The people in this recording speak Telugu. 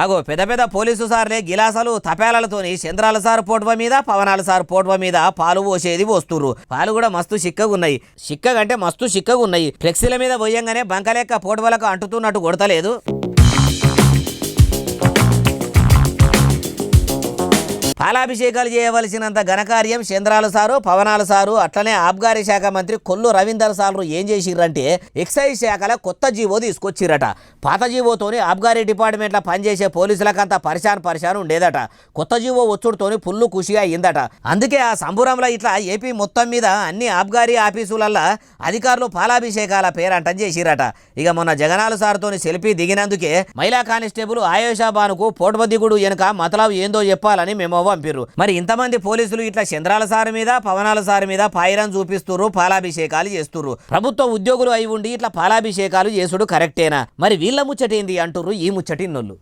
అగో పెద్ద పెద్ద పోలీసు సార్లే గిలాసాలు తపేలతోని చంద్రాల సార్ పోట్వ మీద పవనాల సార్ పోట్వ మీద పాలు పోసేది పోస్తుర్రు. పాలు కూడా మస్తు చిక్కగా ఉన్నాయి. చిక్కగంటే మస్తు చిక్కగా ఉన్నాయి. ఫ్లెక్సీల మీద పోయంగానే బంకలెక్క పోట్వలకు అంటుతున్నట్టు కొడతలేదు. పాలాభిషేకాలు చేయవలసినంత ఘనకార్యం చంద్రాల సారు పవనాల సారు అట్లనే ఆబ్గారీ శాఖ మంత్రి కొల్లు రవీందర్ సార్లు ఏం చేసిర్రంటే ఎక్సైజ్ శాఖల కొత్త జీవో తీసుకొచ్చిరట. పాత జీవోతోని ఆబ్గారీ డిపార్ట్మెంట్లో పనిచేసే పోలీసులకంతా పరిశాన్ ఉండేదట. కొత్త జీవో వచ్చుడుతోని ఫుల్లు ఖుషిగా అయిందట. అందుకే ఆ సంబురంలో ఇట్లా ఏపీ మొత్తం మీద అన్ని ఆబ్గారీ ఆఫీసులల్లో అధికారులు పాలాభిషేకాల పేరంటం చేసిరట. ఇక మొన్న జగనాల సార్తోని సెల్ఫీ దిగినందుకే మహిళా కానిస్టేబుల్ ఆయేషా బానుకు పోటవ దిగుడు వెనుక మతలబు ఏందో చెప్పాలని మేము పంపిర్రు. మరి ఇంతమంది పోలీసులు ఇట్లా చంద్రాల సారు మీద పవనాల సారు మీద పాయిరం చూపిస్తుర్రు, పాలాభిషేకాలు చేస్తుర్రు. ప్రభుత్వ ఉద్యోగులు అయి ఉండి ఇట్లా పాలాభిషేకాలు చేసుడు కరెక్టేనా? మరి వీళ్ళ ముచ్చటేంది అంటుర్రు ఈ ముచ్చటిన్నోళ్ళు.